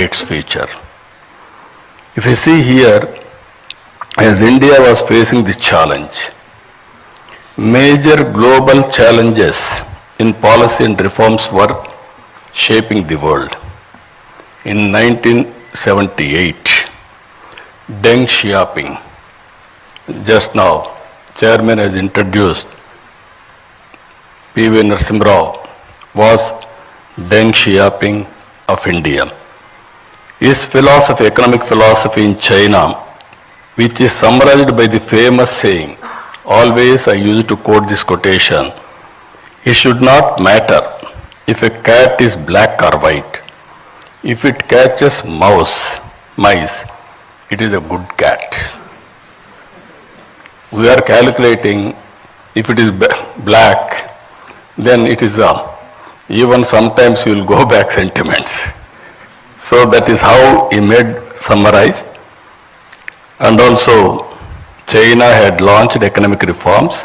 its future. If you see here, as India was facing the challenge, major global challenges in policy and reforms were shaping the world. In 1978, Deng Xiaoping, just now, Chairman has introduced P.V. Narasimha Rao, was Deng Xiaoping of India. His philosophy, economic philosophy in China, which is summarized by the famous saying, always I used to quote this quotation, it should not matter if a cat is black or white. If it catches mice, it is a good cat. We are calculating if it is black, then it is even sometimes you will go back sentiments. So that is how he made summarized. And also China had launched economic reforms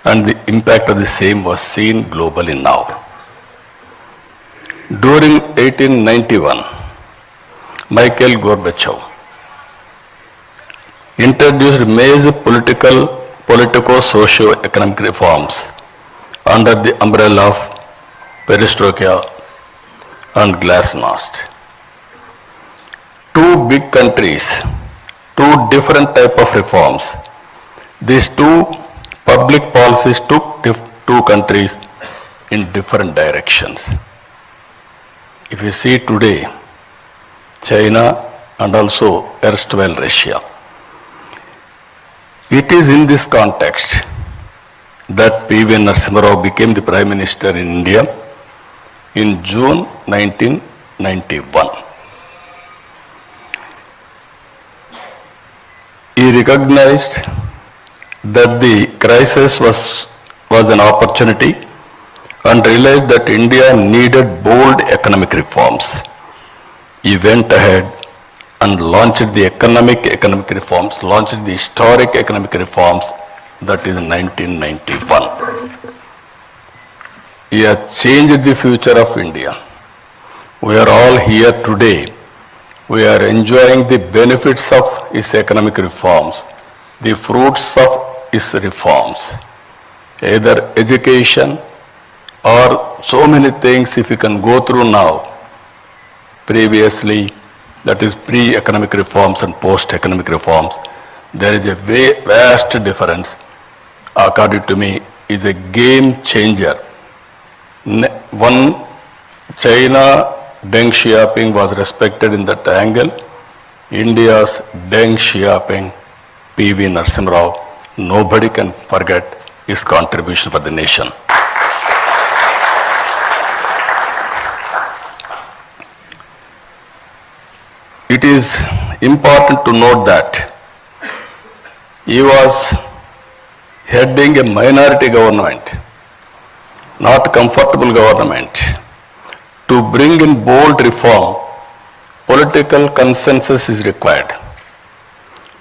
and the impact of the same was seen globally now. During 1891, Mikhail Gorbachev introduced major politico-socio-economic reforms under the umbrella of perestroika and glasnost. Two big countries, two different type of reforms. These two public policies took two countries in different directions. If you see today, China and also erstwhile Russia, it is in this context that P.V. Narasimha Rao became the Prime Minister in India in June 1991. He recognized that the crisis was an opportunity and realized that India needed bold economic reforms. He went ahead and launched the economic reforms, launched the historic economic reforms, that is in 1991. He has changed the future of India. We are all here today. We are enjoying the benefits of his economic reforms, the fruits of his reforms, either education or so many things if you can go through now. Previously, that is pre-economic reforms and post-economic reforms, there is a vast difference. According to me, is a game changer. One, China, Deng Xiaoping was respected in that angle. India's Deng Xiaoping, P.V. Narasimha Rao, nobody can forget his contribution for the nation. It is important to note that he was heading a minority government, not comfortable government. To bring in bold reform, political consensus is required.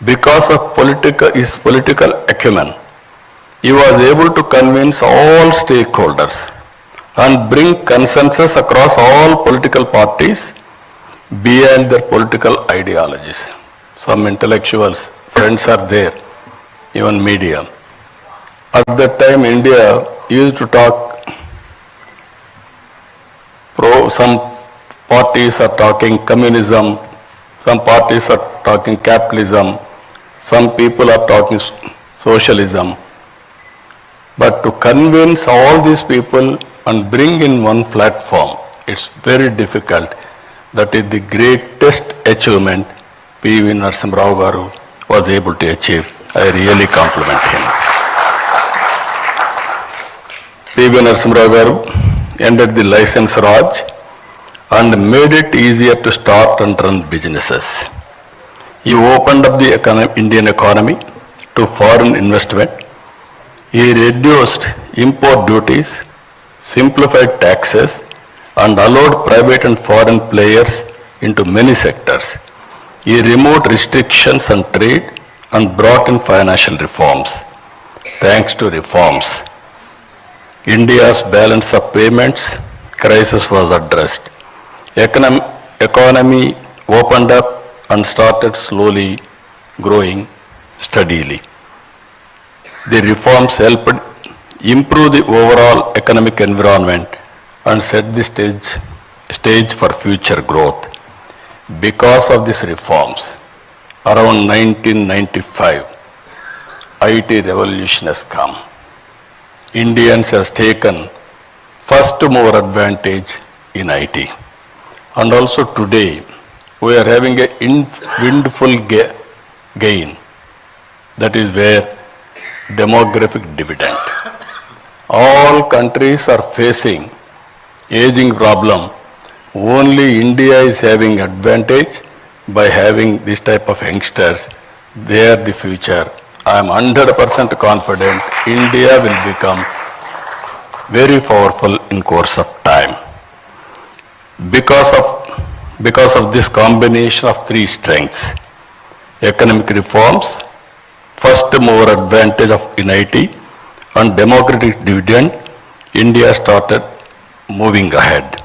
Because of his political acumen, he was able to convince all stakeholders and bring consensus across all political parties beyond their political ideologies. Some intellectuals, friends are there, even media. At that time, India used to talk some parties are talking communism, some parties are talking capitalism, some people are talking socialism. But to convince all these people and bring in one platform, it's very difficult. That is the greatest achievement P.V. Narasimha Rao garu was able to achieve. I really compliment him. P.V. Narasimha Rao garu ended the license Raj and made it easier to start and run businesses. He opened up the Indian economy to foreign investment. He reduced import duties, simplified taxes, and allowed private and foreign players into many sectors. He removed restrictions on trade and brought in financial reforms. Thanks to reforms, India's balance of payments crisis was addressed. economy opened up and started slowly growing steadily. The reforms helped improve the overall economic environment and set the stage for future growth. Because of these reforms, around 1995, IT revolution has come. Indians has taken first mover advantage in IT. And also today, we are having a windfall gain. That is where demographic dividend. All countries are facing aging problem. Only India is having advantage by having this type of youngsters. They are the future. I am 100% confident India will become very powerful in course of time. Because of this combination of three strengths, economic reforms, first mover advantage of in IT, and democratic dividend, India started moving ahead.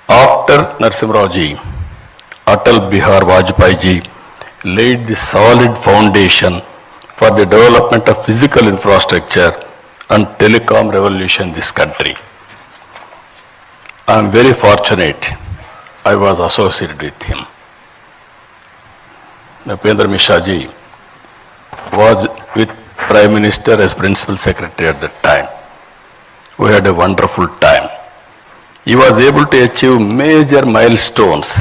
After Narasimha Rao ji, Atal Bihar Vajpayee ji laid the solid foundation for the development of physical infrastructure and telecom revolution in this country. I am very fortunate I was associated with him. Napendra Mishra ji was with Prime Minister as Principal Secretary at that time. We had a wonderful time. He was able to achieve major milestones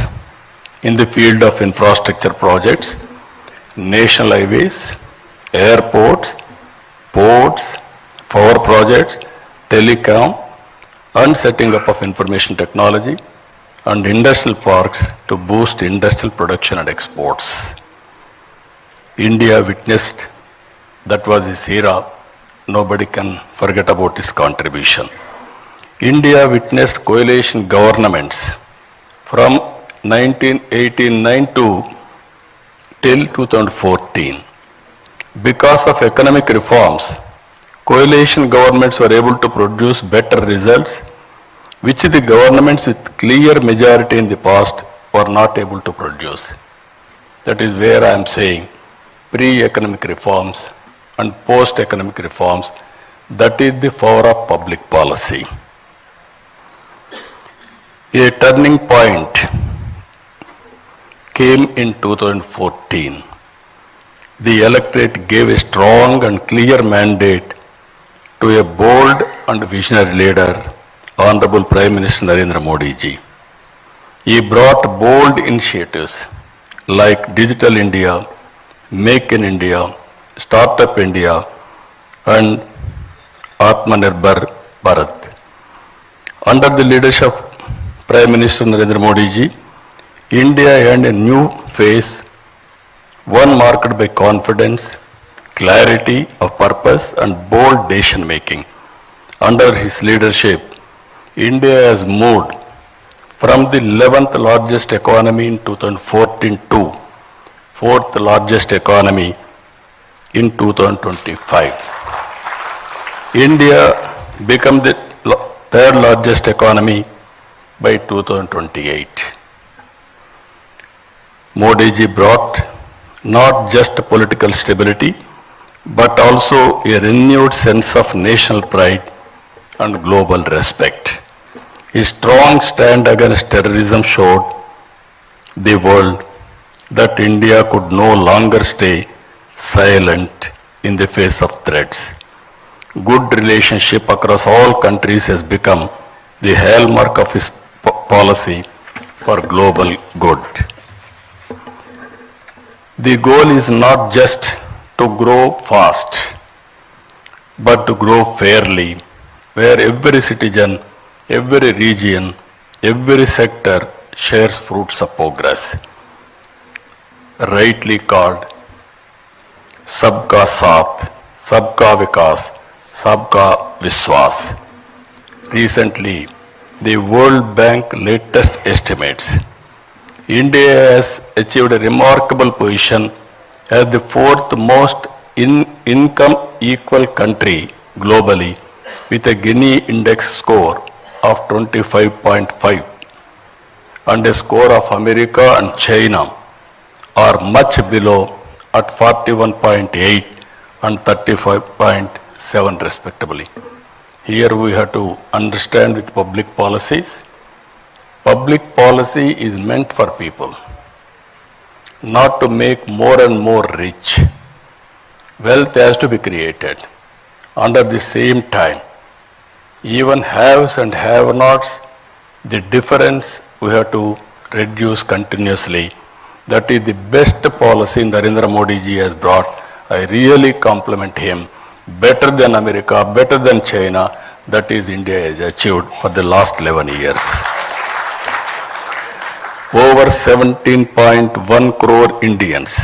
in the field of infrastructure projects, national highways, airports, ports, power projects, telecom, and setting up of information technology and industrial parks to boost industrial production and exports. India witnessed, that was his era, nobody can forget about his contribution. India witnessed coalition governments from 1989 till 2014. Because of economic reforms, coalition governments were able to produce better results, which the governments with clear majority in the past were not able to produce. That is where I am saying pre-economic reforms and post-economic reforms, that is the power of public policy. A turning point came in 2014. The electorate gave a strong and clear mandate to a bold and visionary leader, Honorable Prime Minister Narendra Modi ji. He brought bold initiatives like Digital India, Make in India, Startup India, and Atmanirbhar Bharat. Under the leadership of Prime Minister Narendra Modi ji, India had a new phase, one marked by confidence, clarity of purpose, and bold decision making. Under his leadership, India has moved from the 11th largest economy in 2014 to 4th largest economy in 2025. India became the 3rd largest economy by 2028. Modi ji brought not just political stability, but also a renewed sense of national pride and global respect. His strong stand against terrorism showed the world that India could no longer stay silent in the face of threats. Good relationship across all countries has become the hallmark of his policy for global good. The goal is not just to grow fast, but to grow fairly, where every citizen, every region, every sector shares fruits of progress. Rightly called Sabka Saath, Sabka Vikas, Sabka Vishwas. Recently, the World Bank latest estimates, India has achieved a remarkable position as the 4th most income equal country globally with a Gini index score of 25.5. and a score of America and China are much below at 41.8 and 35.7 respectively. Here we have to understand with public policies. Public policy is meant for people, not to make more and more rich. Wealth has to be created. Under the same time, even haves and have-nots, the difference we have to reduce continuously. That is the best policy Narendra Modi ji has brought. I really compliment him. Better than America, better than China, that is India has achieved for the last 11 years. Over 17.1 crore Indians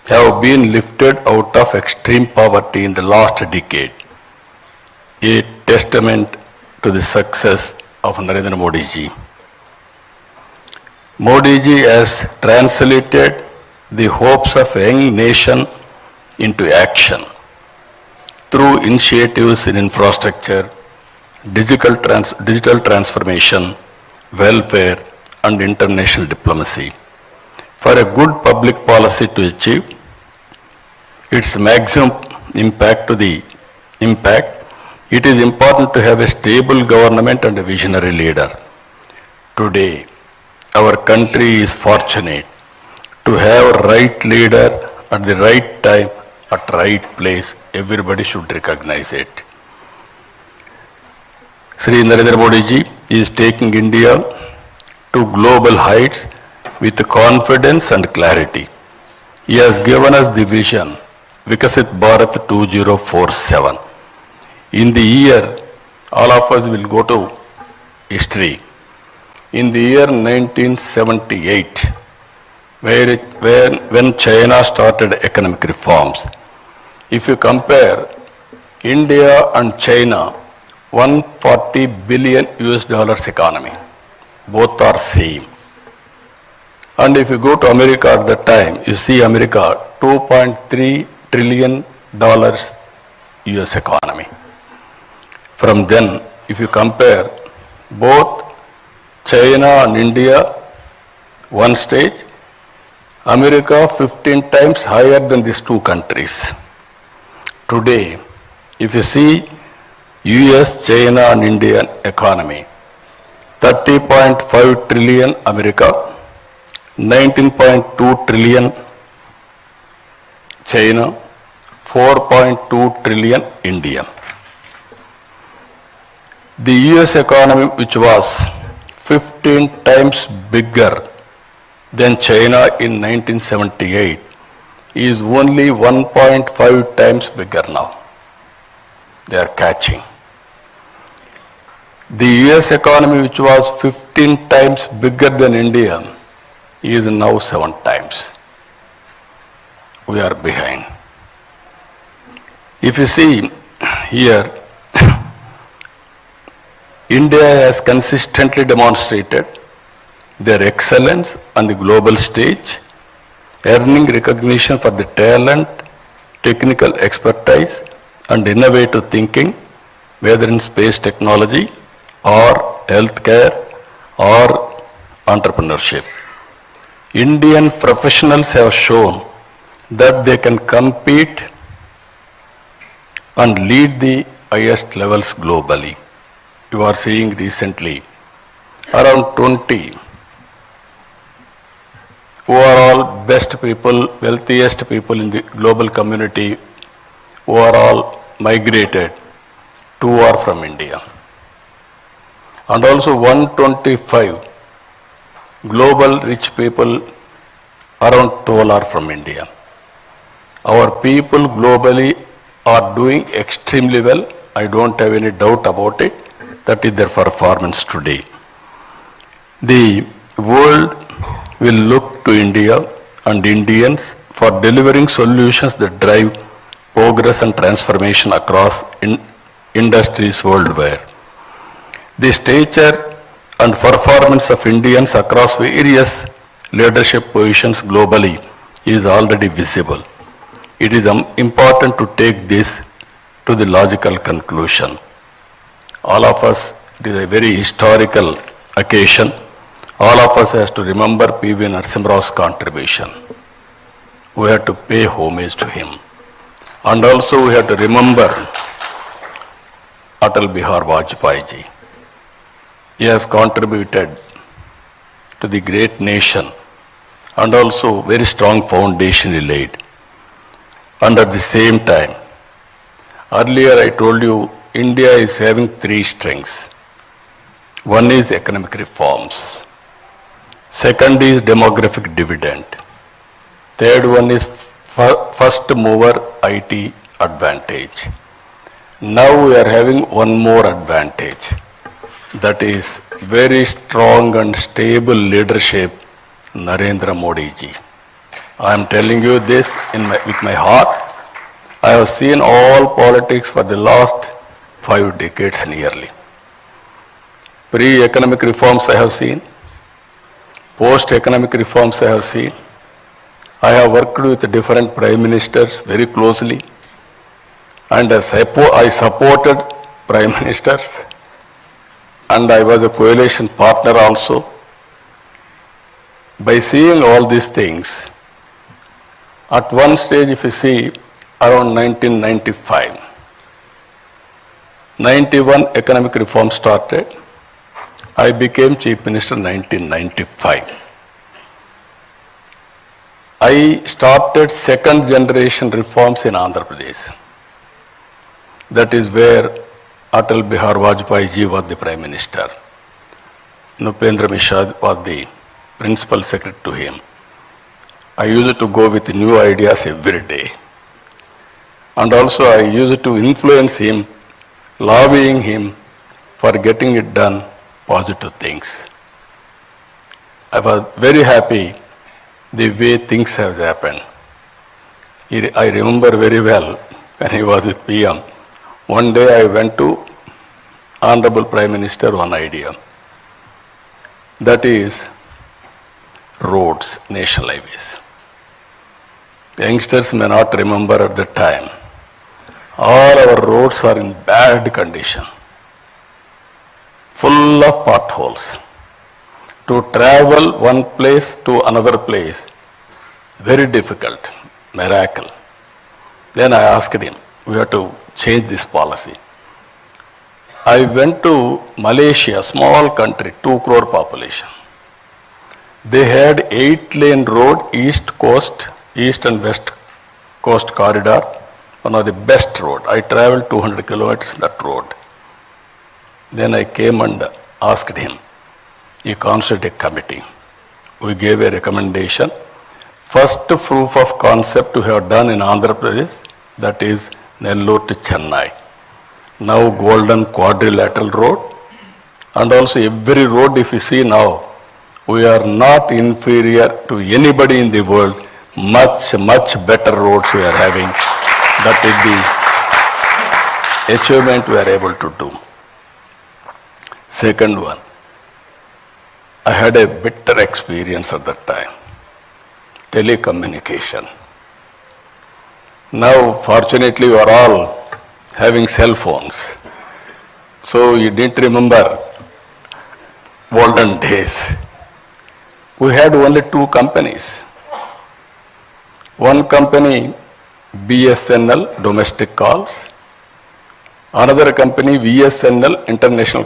have been lifted out of extreme poverty in the last decade. A testament to the success of Narendra Modi ji. Modi ji has translated the hopes of a young nation into action through initiatives in infrastructure, digital transformation, welfare, and international diplomacy. For a good public policy to achieve its maximum impact, it is important to have a stable government and a visionary leader. Today, our country is fortunate to have a right leader at the right time, at right place. Everybody should recognize it. Sri Narendra Modi ji is taking India to global heights with confidence and clarity. He has given us the vision, Vikasit Bharat 2047. In the year, all of us will go to history. In the year 1978, when China started economic reforms, if you compare India and China, 140 billion US dollars economy, both are same. And if you go to America at that time, you see America, $2.3 trillion US economy. From then, if you compare both China and India, one stage, America 15 times higher than these two countries. Today, if you see US, China and Indian economy, 30.5 trillion America, 19.2 trillion China, 4.2 trillion India. The US economy, which was 15 times bigger than China in 1978, is only 1.5 times bigger now. They are catching. The US economy, which was 15 times bigger than India, is now 7 times. We are behind. If you see here, India has consistently demonstrated their excellence on the global stage, earning recognition for the talent, technical expertise, and innovative thinking, whether in space technology or healthcare or entrepreneurship. Indian professionals have shown that they can compete and lead the highest levels globally. You are seeing recently around 20 who are all best people, wealthiest people in the global community, who are all migrated, 2 are from India. And also 125 global rich people, around 12 are from India. Our people globally are doing extremely well. I don't have any doubt about it. That is their performance today. The world will look to India and Indians for delivering solutions that drive progress and transformation across industries worldwide. The stature and performance of Indians across various leadership positions globally is already visible. It is important to take this to the logical conclusion. All of us, it is a very historical occasion All of us has to remember P.V. Narasimha Rao's contribution. We have to pay homage to him. And also we have to remember Atal Bihar Vajpayee ji. He has contributed to the great nation and also very strong foundation he laid. And at the same time, earlier I told you India is having three strengths. One is economic reforms. Second is demographic dividend. Third one is first mover IT advantage. Now we are having one more advantage. That is very strong and stable leadership, Narendra Modi ji. I am telling you this with my heart. I have seen all politics for the last 5 decades nearly. Pre-economic reforms I have seen. Post-economic reforms I have seen. I have worked with different prime ministers very closely. And I supported prime ministers. And I was a coalition partner also. By seeing all these things, at one stage if you see, around 1995, 91 economic reform started. I became Chief Minister in 1995. I started second generation reforms in Andhra Pradesh. That is where Atal Bihar Vajpayee ji was the Prime Minister. Nupendra Mishra was the Principal Secretary to him. I used to go with new ideas every day. And also I used to influence him, lobbying him for getting it done, positive things. I was very happy the way things have happened. I remember very well when he was with PM. One day I went to Honorable Prime Minister one idea. That is roads, national highways. Youngsters may not remember at the time. All our roads are in bad condition, full of potholes. To travel one place to another place, very difficult, miracle. Then I asked him, we have to change this policy. I went to Malaysia, small country, 2 crore population. They had 8-lane road, east and west coast corridor, one of the best road. I traveled 200 kilometers that road. Then I came and asked him, he constituted a committee. We gave a recommendation. First proof of concept we have done in Andhra Pradesh, that is Nellore to Chennai. Now golden quadrilateral road, and also every road if you see now, we are not inferior to anybody in the world. Much better roads we are having. That is the achievement we are able to do. Second one, I had a bitter experience at that time. Telecommunication. Now fortunately we are all having cell phones. So you didn't remember olden days. We had only 2 companies. One company, BSNL, domestic calls. Another company, VSNL, international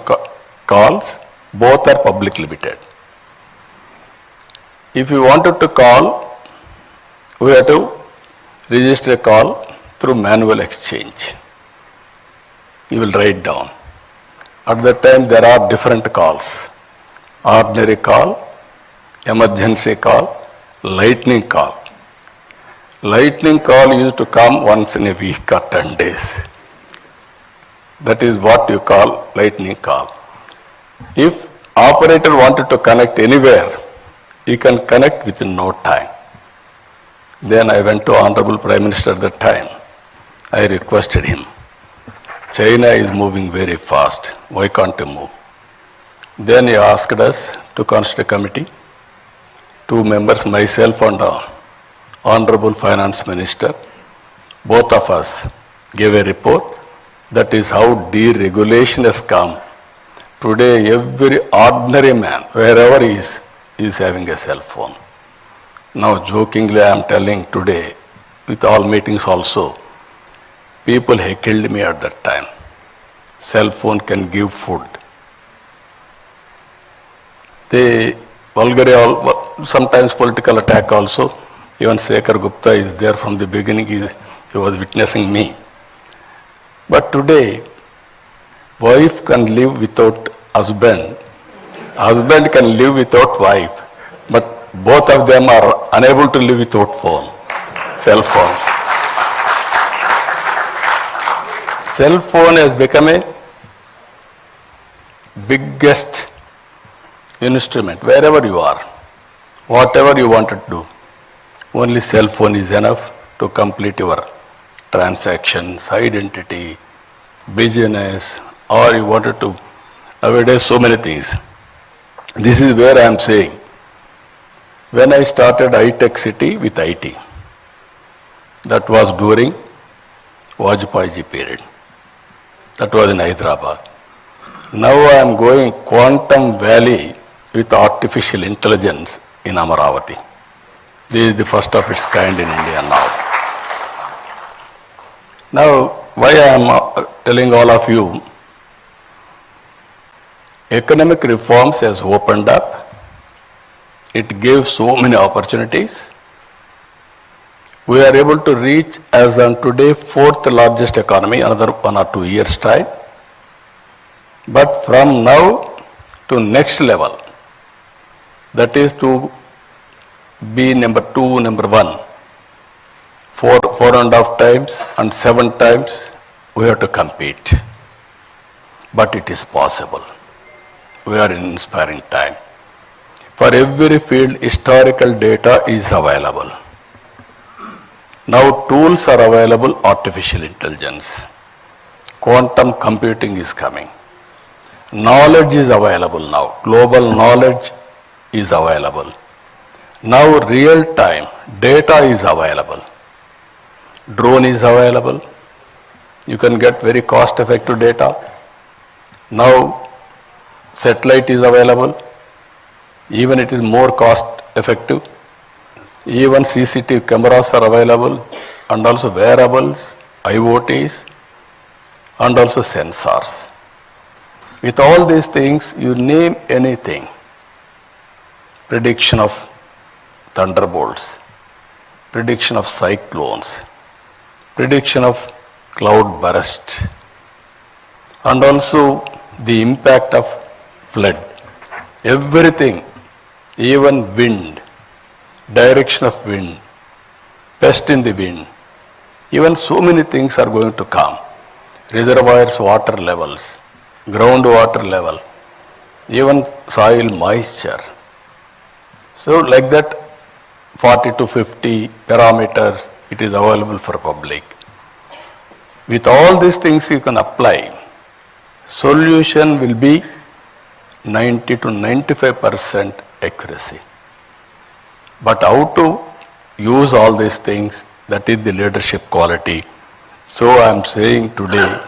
calls. Both are public limited. If you wanted to call, we have to register a call through manual exchange. You will write down. At that time there are different calls. Ordinary call, emergency call, lightning call. Lightning call used to come once in a week or 10 days. That is what you call lightning call. If operator wanted to connect anywhere, he can connect within no time. Then I went to Honorable Prime Minister at that time. I requested him, China is moving very fast. Why can't you move? Then he asked us to constitute a committee. 2 members, myself and Honorable Finance Minister. Both of us gave a report. That is how deregulation has come Today, every ordinary man, wherever he is having a cell phone. Now, jokingly, I am telling today, with all meetings also, people heckled me at that time. Cell phone can give food. They vulgarly, sometimes political attack also. Even Shekhar Gupta is there from the beginning, he was witnessing me. But today, wife can live without husband, husband can live without wife, but both of them are unable to live without phone, cell phone. Cell phone has become a biggest instrument wherever you are, whatever you want to do. Only cell phone is enough to complete your transactions, identity, business, or you wanted to, nowadays so many things. This is where I am saying, when I started iTech City with IT, that was during Vajpayee period. That was in Hyderabad. Now I am going Quantum Valley with artificial intelligence in Amaravati. This is the first of its kind in India now. Now, why I am telling all of you, economic reforms has opened up. It gave so many opportunities. We are able to reach, as on today, fourth largest economy, another 1 or 2 years' time. But from now to next level, that is to be number 2, number 1, 4.5 times and 7 times we have to compete. But it is possible. We are in inspiring time. For every field, historical data is available. Now tools are available, artificial intelligence. Quantum computing is coming. Knowledge is available now. Global knowledge is available. Now real time data is available. Drone is available. You can get very cost effective data. Now satellite is available. Even it is more cost effective. Even CCTV cameras are available, and also wearables, IoTs, and also sensors. With all these things, you name anything. Prediction of thunderbolts, prediction of cyclones, prediction of cloud burst, and also the impact of flood. Everything, even wind, direction of wind, pest in the wind, even so many things are going to come. Reservoirs, water levels, groundwater level, even soil moisture. So like that, 40 to 50 parameters, it is available for public. With all these things you can apply, solution will be 90 to 95% accuracy. But how to use all these things, that is the leadership quality. So I am saying today,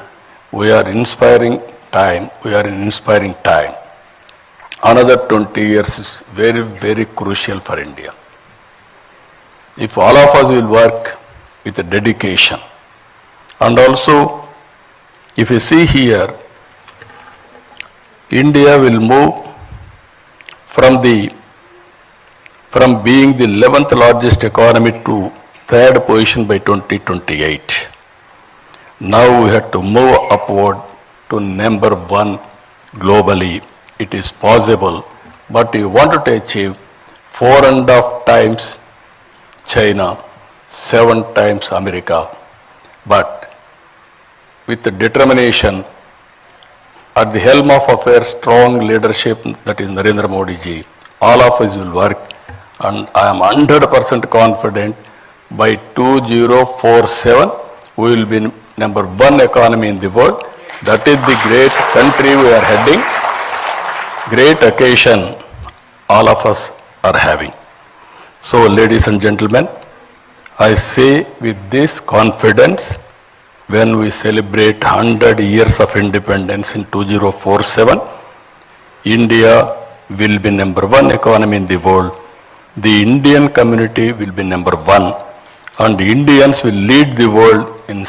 we are inspiring time, we are in inspiring time. Another 20 years is very, very crucial for India. If all of us will work with a dedication, and also if you see here, India will move from being the 11th largest economy to 3rd position by 2028. Now we have to move upward to number 1 globally. It is possible, but you wanted to achieve 4.5 times China, 7 times America. But with the determination, at the helm of affairs, strong leadership, that is Narendra Modi ji, all of us will work, and I am 100% confident by 2047 we will be number 1 economy in the world. That is the great country we are heading. Great occasion all of us are having. So ladies and gentlemen, I say with this confidence, when we celebrate 100 years of independence in 2047, India will be number one economy in the world. The Indian community will be number one, and Indians will lead the world in